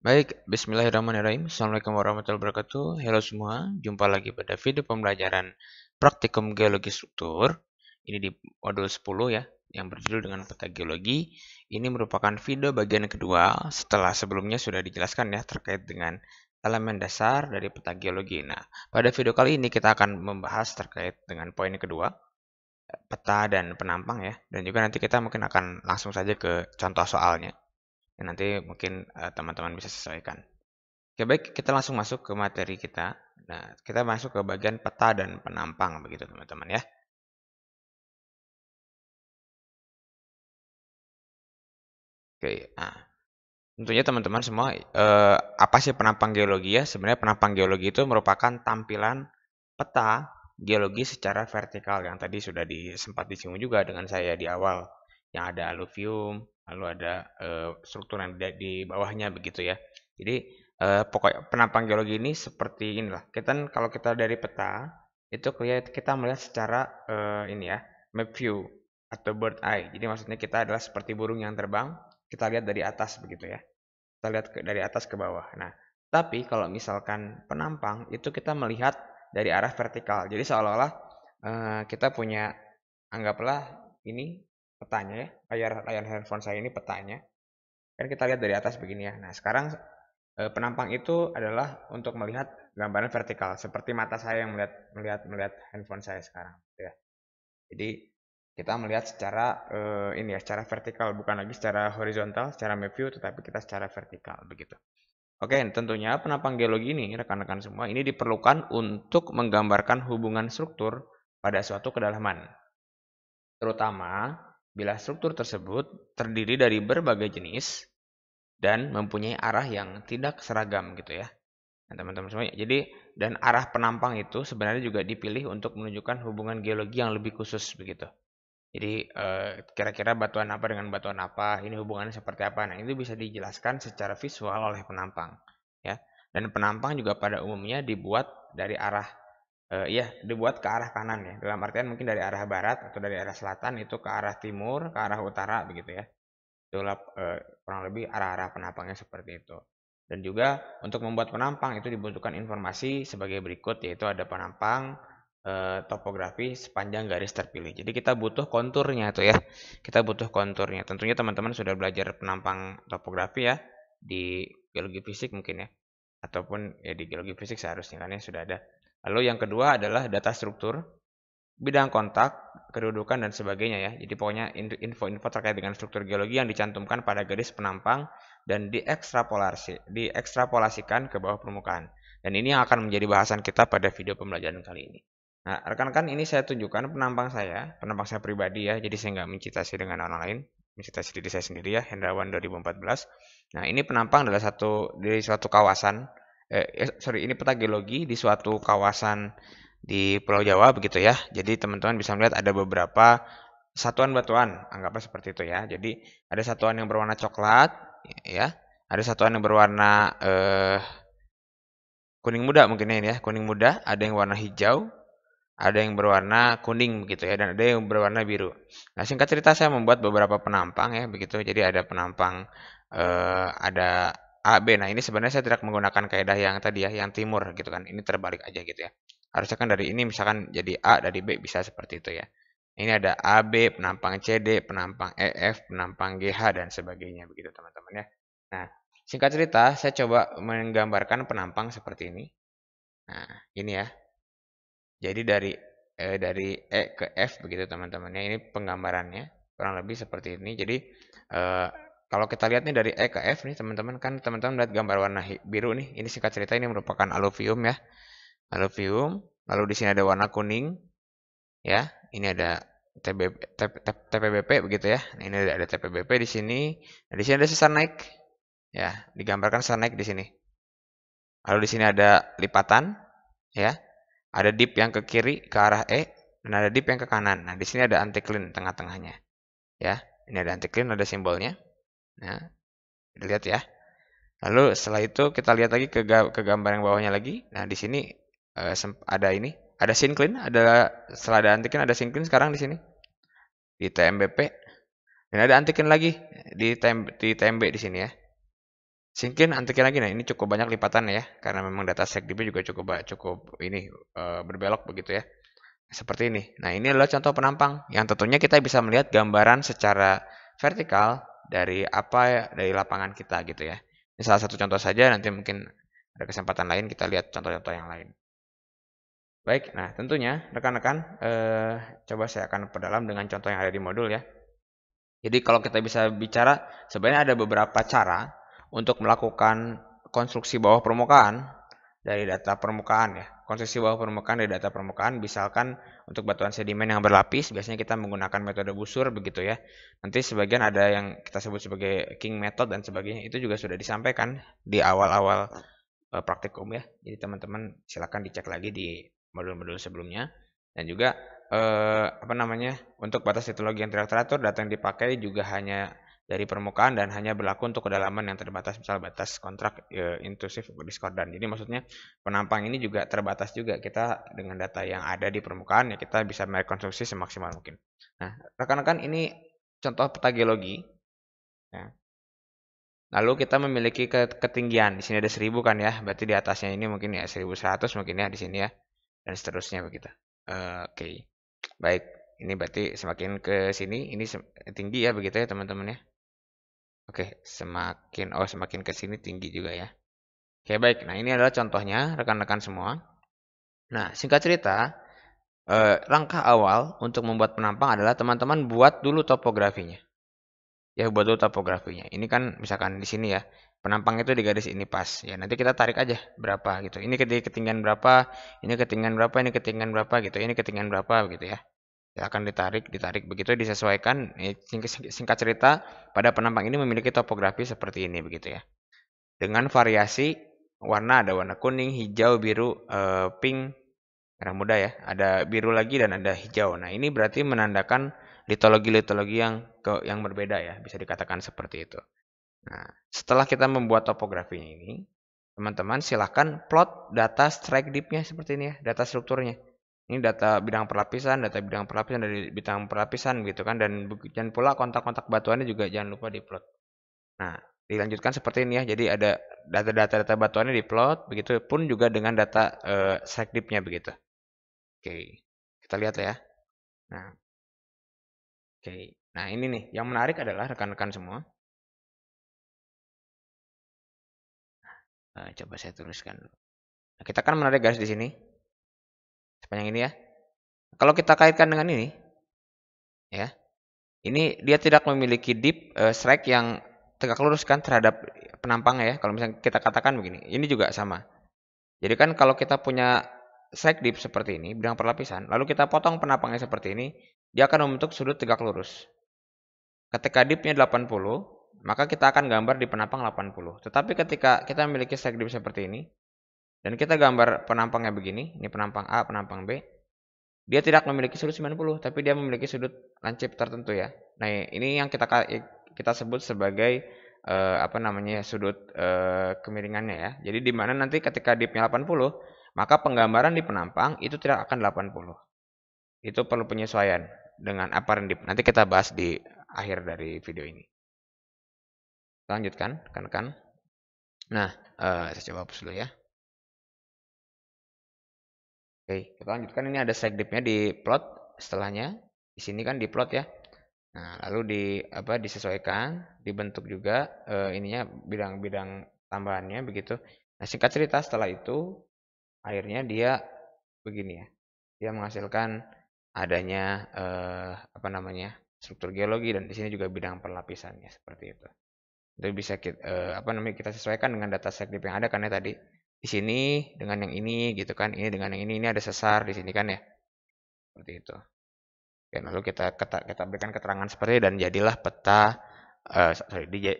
Baik, bismillahirrahmanirrahim. Assalamualaikum warahmatullahi wabarakatuh. Halo semua, jumpa lagi pada video pembelajaran praktikum geologi struktur. Ini di modul 10 ya, yang berjudul dengan peta geologi. Ini merupakan video bagian kedua setelah sebelumnya sudah dijelaskan ya terkait dengan elemen dasar dari peta geologi. Nah, pada video kali ini kita akan membahas terkait dengan poin kedua, peta dan penampang ya. Dan juga nanti kita mungkin akan langsung saja ke contoh soalnya. Dan nanti mungkin teman-teman bisa sesuaikan. Oke, baik, kita langsung masuk ke materi kita. Nah, kita masuk ke bagian peta dan penampang begitu, teman-teman ya. Oke, nah, tentunya teman-teman semua, apa sih penampang geologi ya? Sebenarnya penampang geologi itu merupakan tampilan peta geologi secara vertikal yang tadi sudah sempat disinggung juga dengan saya di awal. Yang ada aluvium, lalu ada struktur yang di bawahnya begitu ya. Jadi, pokoknya penampang geologi ini seperti inilah. Kalau kita dari peta, itu kita melihat secara ini ya, map view atau bird eye. Jadi maksudnya kita adalah seperti burung yang terbang, kita lihat dari atas begitu ya. Kita lihat dari atas ke bawah. Nah, tapi kalau misalkan penampang itu kita melihat dari arah vertikal. Jadi seolah-olah kita punya, anggaplah ini petanya ya, layar handphone saya ini petanya. Kan kita lihat dari atas begini ya. Nah, sekarang penampang itu adalah untuk melihat gambaran vertikal seperti mata saya yang melihat handphone saya sekarang ya. Jadi kita melihat secara ini ya, secara vertikal, bukan lagi secara horizontal, secara map view, tetapi kita secara vertikal begitu. Oke, tentunya penampang geologi ini rekan-rekan semua ini diperlukan untuk menggambarkan hubungan struktur pada suatu kedalaman, terutama bila struktur tersebut terdiri dari berbagai jenis dan mempunyai arah yang tidak seragam gitu ya. Nah, teman-teman semua. Jadi dan arah penampang itu sebenarnya juga dipilih untuk menunjukkan hubungan geologi yang lebih khusus begitu. Jadi kira-kira batuan apa dengan batuan apa, ini hubungannya seperti apa. Nah, itu bisa dijelaskan secara visual oleh penampang, ya. Dan penampang juga pada umumnya dibuat dari arah ya, dibuat ke arah kanan ya. Dalam artian mungkin dari arah barat atau dari arah selatan itu ke arah timur, ke arah utara begitu ya. Itulah kurang lebih arah-arah penampangnya seperti itu. Dan juga untuk membuat penampang itu dibutuhkan informasi sebagai berikut, yaitu ada penampang, topografi sepanjang garis terpilih. Jadi kita butuh konturnya tuh ya. Kita butuh konturnya. Tentunya teman-teman sudah belajar penampang topografi ya di geologi fisik mungkin ya. Ataupun ya di geologi fisik seharusnya kan ya sudah ada. Lalu yang kedua adalah data struktur, bidang kontak, kedudukan, dan sebagainya ya. Jadi pokoknya info-info terkait dengan struktur geologi yang dicantumkan pada garis penampang dan diekstrapolasikan ke bawah permukaan. Dan ini yang akan menjadi bahasan kita pada video pembelajaran kali ini. Nah, rekan-rekan, ini saya tunjukkan penampang saya pribadi ya. Jadi saya nggak mencitasi dengan orang lain, mencitasi diri saya sendiri ya, Hendrawan 2014. Nah, ini penampang adalah dari suatu kawasan, ini peta geologi di suatu kawasan di Pulau Jawa begitu ya. Jadi teman-teman bisa melihat ada beberapa satuan batuan, anggaplah seperti itu ya. Jadi ada satuan yang berwarna coklat, ya. Ada satuan yang berwarna kuning muda mungkin ini ya, kuning muda. Ada yang warna hijau, ada yang berwarna kuning begitu ya, dan ada yang berwarna biru. Nah, singkat cerita saya membuat beberapa penampang ya begitu. Jadi ada penampang ada A, B. Nah, ini sebenarnya saya tidak menggunakan kaidah yang tadi ya, yang timur gitu kan. Ini terbalik aja gitu ya. Harusnya kan dari ini misalkan jadi A, dari B bisa seperti itu ya. Ini ada A, B, penampang C, D, penampang E, F, penampang G, H, dan sebagainya begitu teman-teman ya. Nah, singkat cerita saya coba menggambarkan penampang seperti ini. Nah, ini ya. Jadi dari E ke F begitu teman-teman ya. Ini penggambarannya kurang lebih seperti ini. Jadi eh, kalau kita lihat nih dari E ke F nih teman-teman, kan teman-teman lihat gambar warna biru nih. Ini singkat cerita ini merupakan aluvium ya. Aluvium. Lalu di sini ada warna kuning ya. Ini ada TPBP begitu ya. Nah, ini ada TPBP di sini. Nah, di sini ada sesar naik ya. Digambarkan sesar naik di sini. Lalu di sini ada lipatan ya. Ada dip yang ke kiri ke arah E dan ada dip yang ke kanan. Nah, di sini ada anticline tengah-tengahnya. Ya, ini ada anticline, ada simbolnya. Nah, lihat ya. Lalu setelah itu kita lihat lagi ke gambar yang bawahnya lagi. Nah, di sini ada ini, ada syncline, setelah ada anticline ada syncline sekarang di sini di TMBP dan ada anticline lagi di TMB di sini ya. Mungkin antikin lagi, nah ini cukup banyak lipatan ya, karena memang data segdipnya juga cukup ini berbelok begitu ya. Seperti ini. Nah, ini adalah contoh penampang yang tentunya kita bisa melihat gambaran secara vertikal dari lapangan kita gitu ya. Ini salah satu contoh saja, nanti mungkin ada kesempatan lain kita lihat contoh-contoh yang lain. Baik, nah tentunya rekan-rekan coba saya akan perdalam dengan contoh yang ada di modul ya. Jadi kalau kita bisa bicara, sebenarnya ada beberapa cara untuk melakukan konstruksi bawah permukaan dari data permukaan ya. Konstruksi bawah permukaan dari data permukaan, misalkan untuk batuan sedimen yang berlapis, biasanya kita menggunakan metode busur begitu ya. Nanti sebagian ada yang kita sebut sebagai King Method dan sebagainya, itu juga sudah disampaikan di awal-awal praktikum ya. Jadi teman-teman silakan dicek lagi di modul-modul sebelumnya. Dan juga untuk batas litologi yang tidak teratur, data yang dipakai juga hanya dari permukaan dan hanya berlaku untuk kedalaman yang terbatas, misal batas kontrak intrusif diskordan. Jadi maksudnya penampang ini juga terbatas juga, kita dengan data yang ada di permukaan ya kita bisa merekonstruksi semaksimal mungkin. Nah, rekan-rekan ini contoh peta geologi. Ya. Lalu kita memiliki ketinggian, di sini ada 1000 kan ya, berarti di atasnya ini mungkin ya 1100 mungkin ya di sini ya, dan seterusnya begitu. Oke. Baik, ini berarti semakin ke sini, ini tinggi ya begitu ya teman-teman ya. Oke, semakin ke sini tinggi juga ya. Oke, baik. Nah, ini adalah contohnya rekan-rekan semua. Nah, singkat cerita, langkah awal untuk membuat penampang adalah teman-teman buat dulu topografinya. Ya, buat dulu topografinya. Ini kan misalkan di sini ya, penampang itu di garis ini pas. Ya, nanti kita tarik aja berapa gitu. Ini ketinggian berapa, ini ketinggian berapa, ini ketinggian berapa gitu. Ini ketinggian berapa gitu ya. Ya, akan ditarik begitu disesuaikan. Singkat cerita, pada penampang ini memiliki topografi seperti ini begitu ya. Dengan variasi warna, ada warna kuning, hijau, biru, pink, merah muda ya. Ada biru lagi dan ada hijau. Nah, ini berarti menandakan litologi-litologi yang berbeda ya, bisa dikatakan seperti itu. Nah, setelah kita membuat topografinya ini, teman-teman silahkan plot data strike depth-nya seperti ini ya, data strukturnya. Ini data bidang perlapisan dari bidang perlapisan gitu kan, dan pula kontak-kontak batuannya juga jangan lupa diplot. Nah, dilanjutkan seperti ini ya. Jadi ada data batuannya diplot, begitu pun juga dengan data strike depth-nya begitu. Oke, kita lihat ya. Nah, oke. Nah, ini nih yang menarik adalah rekan-rekan semua. Coba saya tuliskan dulu. Nah, kita kan menarik garis di sini sepanjang ini ya. Kalau kita kaitkan dengan ini, ya, ini dia tidak memiliki deep strike yang tegak lurus kan terhadap penampangnya ya. Kalau misalnya kita katakan begini, ini juga sama. Jadi kan kalau kita punya strike deep seperti ini, bidang perlapisan, lalu kita potong penampangnya seperti ini, dia akan membentuk sudut tegak lurus. Ketika deepnya 80, maka kita akan gambar di penampang 80. Tetapi ketika kita memiliki strike deep seperti ini, dan kita gambar penampangnya begini, ini penampang A, penampang B, dia tidak memiliki sudut 90, tapi dia memiliki sudut lancip tertentu ya. Nah, ini yang kita sebut sebagai sudut kemiringannya ya. Jadi di mana nanti ketika dipnya 80, maka penggambaran di penampang itu tidak akan 80. Itu perlu penyesuaian dengan apparent dip. Nanti kita bahas di akhir dari video ini. Lanjutkan, kan. Nah, saya coba hapus dulu ya. Oke, kita lanjutkan. Ini ada strike dip-nya di plot setelahnya. Di sini kan di plot ya. Nah, lalu disesuaikan, dibentuk juga ininya bidang-bidang tambahannya begitu. Nah, singkat cerita setelah itu akhirnya dia begini ya. Dia menghasilkan adanya struktur geologi, dan di sini juga bidang perlapisannya seperti itu. Itu bisa kita sesuaikan dengan data set yang ada kan ya tadi. Di sini dengan yang ini gitu kan, ini dengan yang ini ada sesar di sini kan ya. Seperti itu. Oke, lalu kita berikan keterangan seperti ini dan jadilah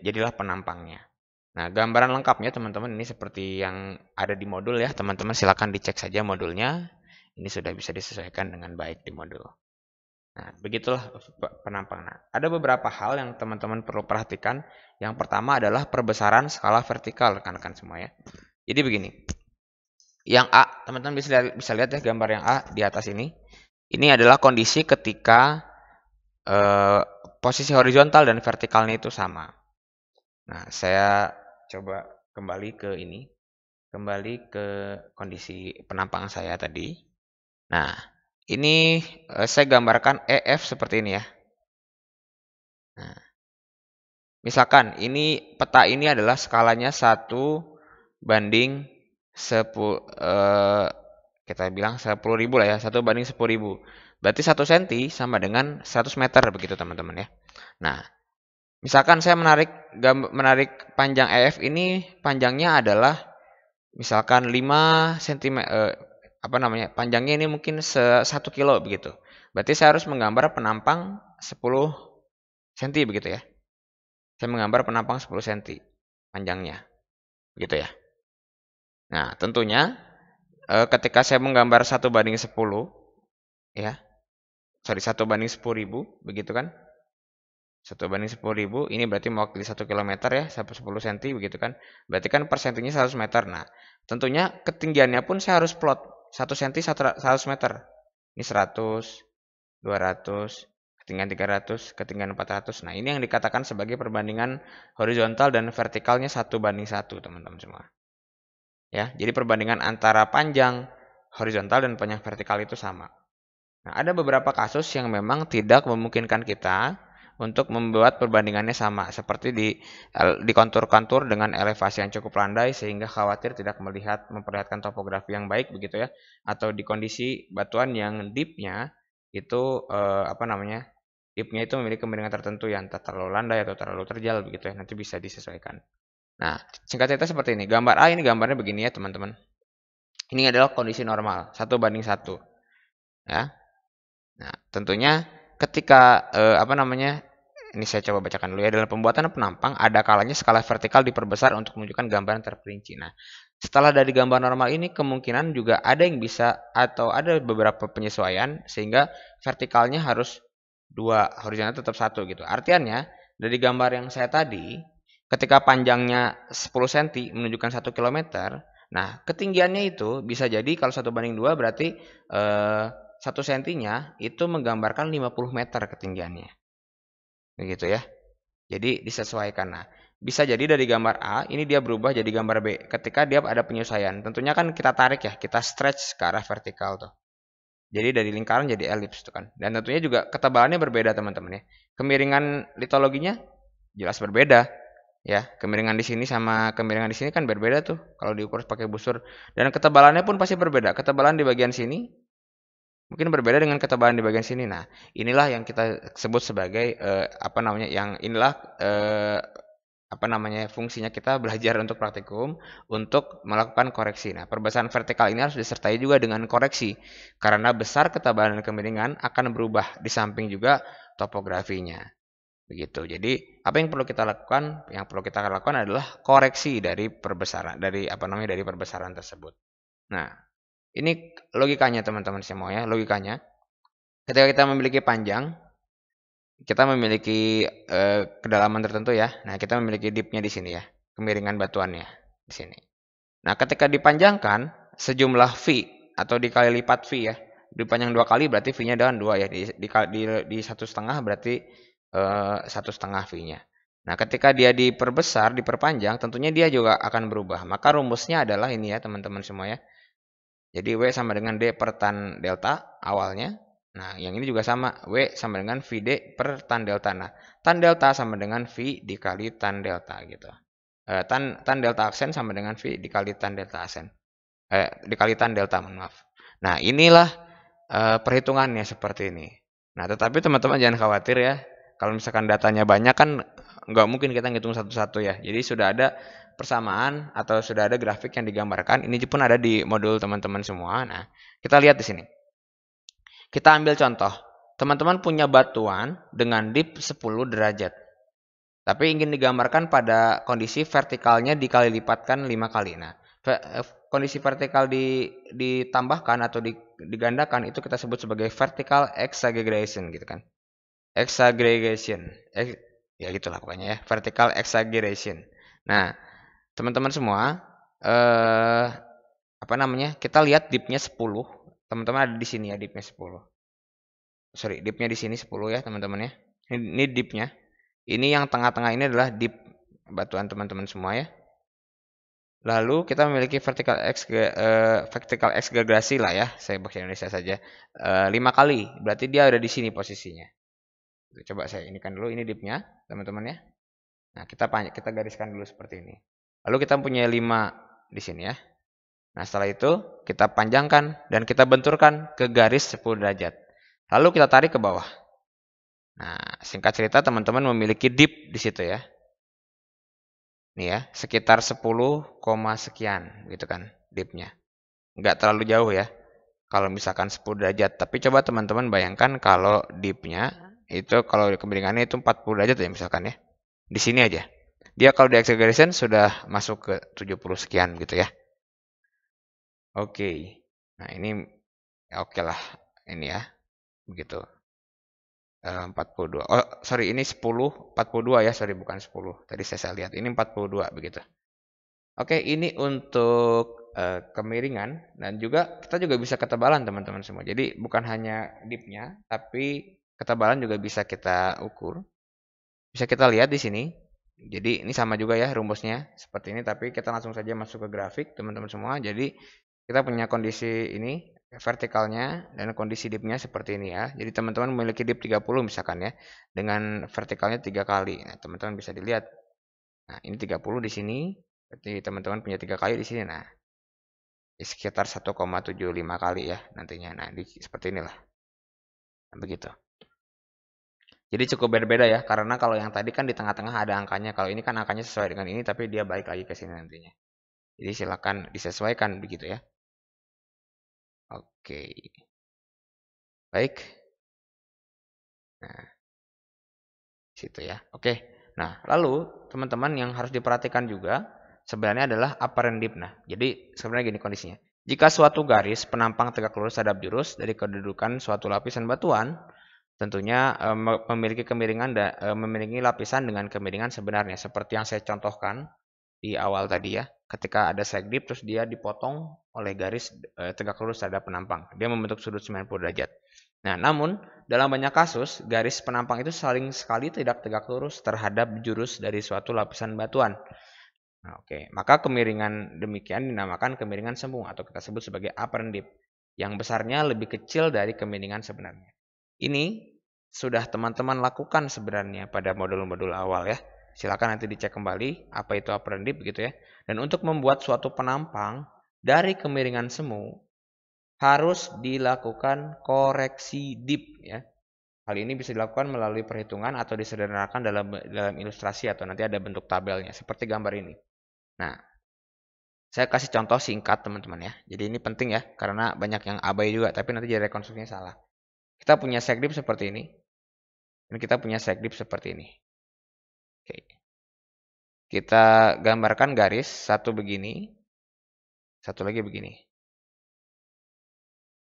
jadilah penampangnya. Nah, gambaran lengkapnya teman-teman ini seperti yang ada di modul ya. Teman-teman silakan dicek saja modulnya. Ini sudah bisa disesuaikan dengan baik di modul. Nah, begitulah penampang. Nah, ada beberapa hal yang teman-teman perlu perhatikan. Yang pertama adalah perbesaran skala vertikal rekan-rekan semua ya. Jadi begini. Yang A, teman-teman bisa lihat ya gambar yang A di atas ini. Ini adalah kondisi ketika posisi horizontal dan vertikalnya itu sama. Nah, saya coba kembali ke ini, kembali ke kondisi penampang saya tadi. Nah, ini saya gambarkan EF seperti ini ya. Nah, misalkan ini peta ini adalah skalanya 1 banding 10, kita bilang 10.000 lah ya, 1 banding 10.000. Berarti 1 cm sama dengan 100 meter begitu teman-teman ya. Nah, misalkan saya menarik panjang EF ini, panjangnya adalah misalkan 5 cm, panjangnya ini mungkin 1 kilo begitu. Berarti saya harus menggambar penampang 10 cm begitu ya. Saya menggambar penampang 10 cm panjangnya. Begitu ya. Nah, tentunya ketika saya menggambar 1 banding 10 ya. 1 banding 10.000 begitu kan? 1 banding 10.000 ini berarti mewakili 1 kilometer ya, 10 cm begitu kan. Berarti kan per sentinya 100 meter. Nah, tentunya ketinggiannya pun saya harus plot 1 cm 100 meter. Ini 100, 200, ketinggian 300, ketinggian 400. Nah, ini yang dikatakan sebagai perbandingan horizontal dan vertikalnya 1 banding 1, teman-teman semua. Ya, jadi perbandingan antara panjang horizontal dan panjang vertikal itu sama. Nah, ada beberapa kasus yang memang tidak memungkinkan kita untuk membuat perbandingannya sama, seperti di kontur-kontur dengan elevasi yang cukup landai sehingga khawatir tidak memperlihatkan topografi yang baik begitu ya, atau di kondisi batuan yang deepnya itu deepnya itu memiliki kemiringan tertentu yang terlalu landai atau terlalu terjal begitu ya, nanti bisa disesuaikan. Nah, singkat cerita seperti ini. Gambar A ini gambarnya begini ya teman-teman. Ini adalah kondisi normal, 1 banding 1 ya. Nah, tentunya ketika ini saya coba bacakan dulu ya. Dalam pembuatan penampang ada kalanya skala vertikal diperbesar untuk menunjukkan gambaran terperinci. Nah, setelah dari gambar normal ini kemungkinan juga ada yang bisa atau ada beberapa penyesuaian sehingga vertikalnya harus 2, horizontal tetap 1 gitu. Artinya dari gambar yang saya tadi, ketika panjangnya 10 cm menunjukkan 1 km, nah ketinggiannya itu bisa jadi kalau 1 banding 2 berarti 1 cm-nya itu menggambarkan 50 meter ketinggiannya. Begitu ya. Jadi disesuaikan. Nah, bisa jadi dari gambar A ini dia berubah jadi gambar B ketika dia ada penyesuaian. Tentunya kan kita tarik ya, kita stretch ke arah vertikal tuh. Jadi dari lingkaran jadi elips tuh kan. Dan tentunya juga ketebalannya berbeda teman-teman ya. Kemiringan litologinya jelas berbeda ya. Kemiringan di sini sama kemiringan di sini kan berbeda tuh kalau diukur pakai busur. Dan ketebalannya pun pasti berbeda. Ketebalan di bagian sini mungkin berbeda dengan ketebalan di bagian sini. Nah, inilah yang kita sebut sebagai fungsinya kita belajar untuk praktikum untuk melakukan koreksi. Nah, perbesaran vertikal ini harus disertai juga dengan koreksi karena besar ketebalan dan kemiringan akan berubah di samping juga topografinya. Begitu. Jadi, apa yang perlu kita lakukan? Yang perlu kita lakukan adalah koreksi dari perbesaran dari perbesaran tersebut. Nah, ini logikanya teman-teman semua ya, logikanya. Ketika kita memiliki panjang, kita memiliki kedalaman tertentu ya. Nah, kita memiliki dipnya di sini ya, kemiringan batuannya di sini. Nah, ketika dipanjangkan sejumlah V atau dikali lipat V ya, dipanjang 2 kali berarti V-nya dengan 2 ya, di 1,5 berarti 1,5 V-nya. Nah, ketika dia diperbesar, diperpanjang, tentunya dia juga akan berubah. Maka rumusnya adalah ini ya teman-teman semua ya. Jadi W sama dengan D per tan delta awalnya. Nah, yang ini juga sama. W sama dengan VD per tan delta. Nah, tan delta sama dengan V dikali tan delta gitu. Tan delta aksen sama dengan V dikali tan delta aksen. Dikali tan delta, maaf. Nah, inilah perhitungannya seperti ini. Nah, tetapi teman-teman jangan khawatir ya. Kalau misalkan datanya banyak kan nggak mungkin kita ngitung satu-satu ya. Jadi sudah ada persamaan atau sudah ada grafik yang digambarkan. Ini pun ada di modul teman-teman semua. Nah, kita lihat di sini. Kita ambil contoh. Teman-teman punya batuan dengan dip 10 derajat. Tapi ingin digambarkan pada kondisi vertikalnya dikali lipatkan 5 kali. Nah, kondisi vertikal ditambahkan atau digandakan itu kita sebut sebagai vertical exaggeration gitu kan. Exaggeration. Ya gitulah pokoknya ya, vertical exaggeration. Nah, teman-teman semua, kita lihat dipnya 10. Teman-teman ada di sini ya dipnya 10. Sorry, dipnya di sini 10 ya, teman-teman ya. Ini dipnya. Ini yang tengah-tengah ini adalah dip batuan teman-teman semua ya. Lalu kita memiliki vertical X gergasi lah ya, saya bahasa Indonesia saja. 5 kali, berarti dia ada di sini posisinya. Coba saya inikan dulu, ini dipnya, teman-teman ya. Nah, kita gariskan dulu seperti ini. Lalu kita punya 5 di sini ya. Nah, setelah itu kita panjangkan dan kita benturkan ke garis 10 derajat. Lalu kita tarik ke bawah. Nah, singkat cerita teman-teman memiliki dip di situ ya. Nih ya, sekitar 10, sekian gitu kan dipnya. Nggak terlalu jauh ya. Kalau misalkan 10 derajat. Tapi coba teman-teman bayangkan kalau dipnya itu kalau kemiringannya itu 40 derajat ya misalkan ya. Di sini aja. Dia kalau di acceleration sudah masuk ke 70 sekian gitu ya. Oke. Nah, ini ya oke lah. Ini ya. Begitu. 42. Oh, sorry, ini 10, 42 ya, sorry bukan 10. Tadi saya lihat ini 42 begitu. Oke, ini untuk kemiringan dan juga kita juga bisa ketebalan teman-teman semua. Jadi bukan hanya dipnya, tapi ketebalan juga bisa kita ukur. Bisa kita lihat di sini. Jadi ini sama juga ya rumusnya seperti ini, tapi kita langsung saja masuk ke grafik teman-teman semua. Jadi kita punya kondisi ini vertikalnya dan kondisi dipnya seperti ini ya. Jadi teman-teman memiliki dip 30 misalkan ya, dengan vertikalnya 3 kali. Nah, teman-teman bisa dilihat. Nah, ini 30 di sini. Berarti teman-teman punya 3 kali di sini. Nah, sekitar 1,75 kali ya nantinya. Nah, seperti inilah. Nah, begitu. Jadi cukup berbeda ya, karena kalau yang tadi kan di tengah-tengah ada angkanya. Kalau ini kan angkanya sesuai dengan ini, tapi dia balik lagi ke sini nantinya. Jadi silakan disesuaikan begitu ya. Oke. Baik. Nah, situ ya. Oke. Nah, lalu teman-teman yang harus diperhatikan juga sebenarnya adalah apparent dip. Nah, jadi sebenarnya gini kondisinya. Jika suatu garis penampang tegak lurus hadap jurus dari kedudukan suatu lapisan batuan, tentunya memiliki kemiringan memiliki lapisan dengan kemiringan sebenarnya seperti yang saya contohkan di awal tadi ya. Ketika ada side dip terus dia dipotong oleh garis tegak lurus hadap penampang. Dia membentuk sudut 90 derajat. Nah, namun dalam banyak kasus garis penampang itu saling sekali tidak tegak lurus terhadap jurus dari suatu lapisan batuan. Nah, oke. Maka kemiringan demikian dinamakan kemiringan semu atau kita sebut sebagai apparent dip yang besarnya lebih kecil dari kemiringan sebenarnya. Ini sudah teman-teman lakukan sebenarnya pada modul-modul awal ya. Silakan nanti dicek kembali apa itu apparent dip gitu ya. Dan untuk membuat suatu penampang dari kemiringan semu harus dilakukan koreksi dip ya. Hal ini bisa dilakukan melalui perhitungan atau disederhanakan dalam ilustrasi atau nanti ada bentuk tabelnya seperti gambar ini. Nah, saya kasih contoh singkat teman-teman ya. Jadi ini penting ya karena banyak yang abai juga tapi nanti jadi rekonstruksinya salah. Kita punya segdip seperti ini. Dan kita punya segdip seperti ini. Oke. Kita gambarkan garis satu begini. Satu lagi begini.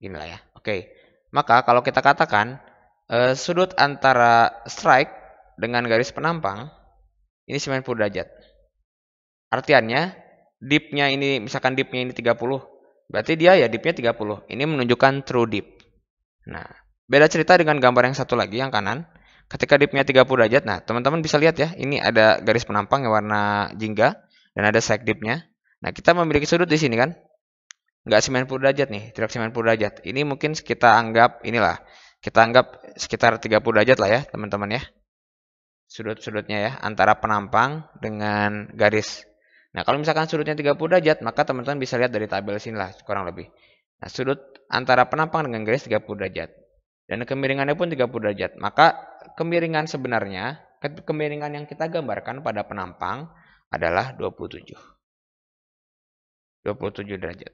Inilah ya. Oke. Maka kalau kita katakan sudut antara strike dengan garis penampang ini 90 derajat. Artiannya dipnya ini misalkan dipnya ini 30. Berarti dia ya dipnya 30. Ini menunjukkan true dip. Nah, beda cerita dengan gambar yang satu lagi yang kanan. Ketika dipnya 30 derajat, nah teman-teman bisa lihat ya, ini ada garis penampang yang warna jingga dan ada side dipnya. Nah, kita memiliki sudut di sini kan? Nggak 90 derajat nih, tidak 90 derajat. Ini mungkin kita anggap inilah. Kita anggap sekitar 30 derajat lah ya, teman-teman ya. Sudut-sudutnya ya, antara penampang dengan garis. Nah, kalau misalkan sudutnya 30 derajat, maka teman-teman bisa lihat dari tabel sini lah, kurang lebih. Nah, sudut antara penampang dengan garis 30 derajat. Dan kemiringannya pun 30 derajat. Maka kemiringan sebenarnya, kemiringan yang kita gambarkan pada penampang adalah 27. 27 derajat.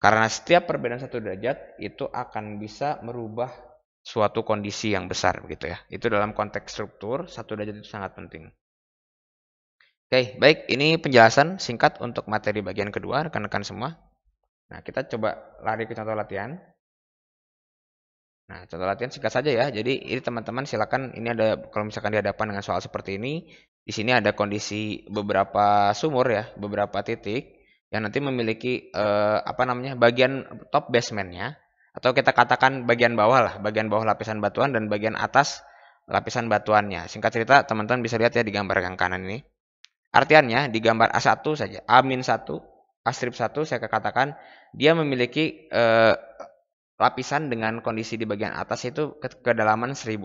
Karena setiap perbedaan 1 derajat itu akan bisa merubah suatu kondisi yang besar begitu ya. Itu dalam konteks struktur, 1 derajat itu sangat penting. Oke, baik. Ini penjelasan singkat untuk materi bagian kedua, rekan-rekan semua. Nah, kita coba lari ke contoh latihan. Nah, contoh latihan singkat saja ya. Jadi ini teman-teman silakan, ini ada kalau misalkan dihadapkan dengan soal seperti ini, di sini ada kondisi beberapa sumur ya, beberapa titik yang nanti memiliki bagian top basementnya atau kita katakan bagian bawah lah, bagian bawah lapisan batuan dan bagian atas lapisan batuannya. Singkat cerita teman-teman bisa lihat ya di gambar yang kanan ini. Artiannya di gambar A1 saja, A-1, A-1 saya katakan dia memiliki lapisan dengan kondisi di bagian atas itu kedalaman 1000.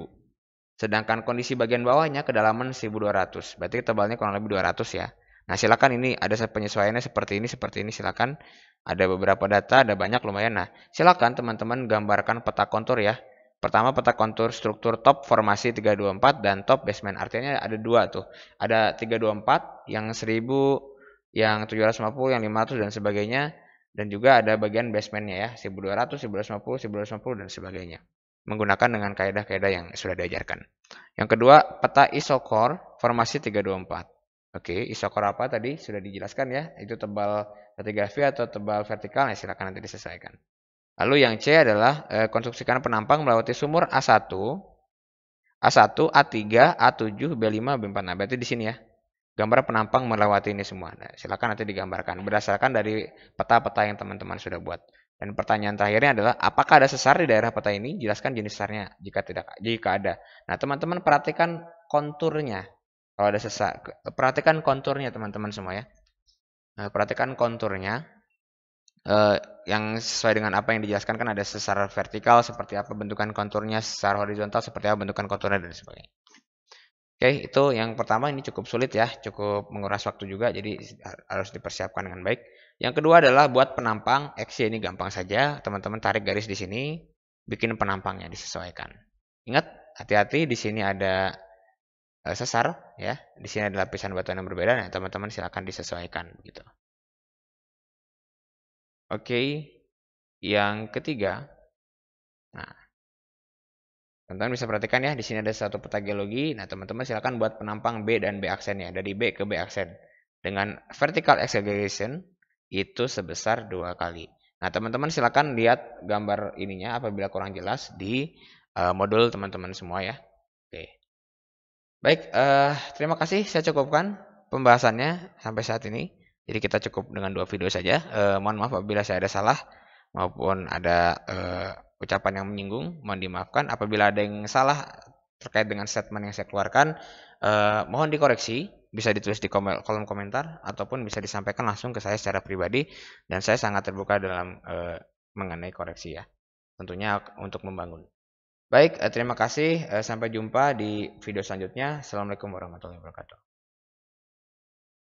Sedangkan kondisi bagian bawahnya kedalaman 1200. Berarti tebalnya kurang lebih 200 ya. Nah, silakan ini ada penyesuaiannya seperti ini, silakan. Ada beberapa data, ada banyak lumayan. Nah, silakan teman-teman gambarkan peta kontur ya. Pertama peta kontur struktur top formasi 324 dan top basement. Artinya ada dua tuh. Ada 324, yang 1000, yang 750, yang 500 dan sebagainya. Dan juga ada bagian basementnya ya, 1200, 1250, 1250 dan sebagainya. Menggunakan dengan kaidah-kaidah yang sudah diajarkan. Yang kedua, peta isocore formasi 324. Oke, isocore apa tadi sudah dijelaskan ya. Itu tebal stratigrafi atau tebal vertikal, ya silakan nanti disesuaikan. Lalu yang C adalah konstruksikan penampang melewati sumur A1, A1, A3, A7, B5, B4. Nah, berarti di sini ya. Gambar penampang melewati ini semua. Nah, silakan nanti digambarkan berdasarkan dari peta-peta yang teman-teman sudah buat. Dan pertanyaan terakhirnya adalah apakah ada sesar di daerah peta ini? Jelaskan jenis sesarnya jika ada. Nah, teman-teman perhatikan konturnya. Kalau ada sesar, perhatikan konturnya teman-teman semua ya. Nah, perhatikan konturnya. Yang sesuai dengan apa yang dijelaskan kan ada sesar vertikal seperti apa bentukan konturnya, sesar horizontal seperti apa bentukan konturnya dan sebagainya. Oke, itu yang pertama, ini cukup sulit ya, cukup menguras waktu juga, jadi harus dipersiapkan dengan baik. Yang kedua adalah buat penampang X, ini gampang saja, teman-teman tarik garis di sini, bikin penampangnya disesuaikan. Ingat, hati-hati di sini ada sesar ya, di sini ada lapisan batuan yang berbeda, nah teman-teman silakan disesuaikan gitu. Oke, yang ketiga, nah teman-teman bisa perhatikan ya, di sini ada satu peta geologi. Nah, teman-teman silakan buat penampang B dan B aksennya, dari B ke B aksen. Dengan vertical acceleration itu sebesar 2 kali. Nah, teman-teman silakan lihat gambar ininya apabila kurang jelas di modul teman-teman semua ya. Oke. Baik, terima kasih, saya cukupkan pembahasannya sampai saat ini. Jadi kita cukup dengan 2 video saja. Mohon maaf apabila saya ada salah maupun ada ucapan yang menyinggung, mohon dimaafkan. Apabila ada yang salah terkait dengan statement yang saya keluarkan, mohon dikoreksi, bisa ditulis di kolom komentar ataupun bisa disampaikan langsung ke saya secara pribadi, dan saya sangat terbuka dalam mengenai koreksi ya. Tentunya untuk membangun. Baik, terima kasih. Sampai jumpa di video selanjutnya. Assalamualaikum warahmatullahi wabarakatuh.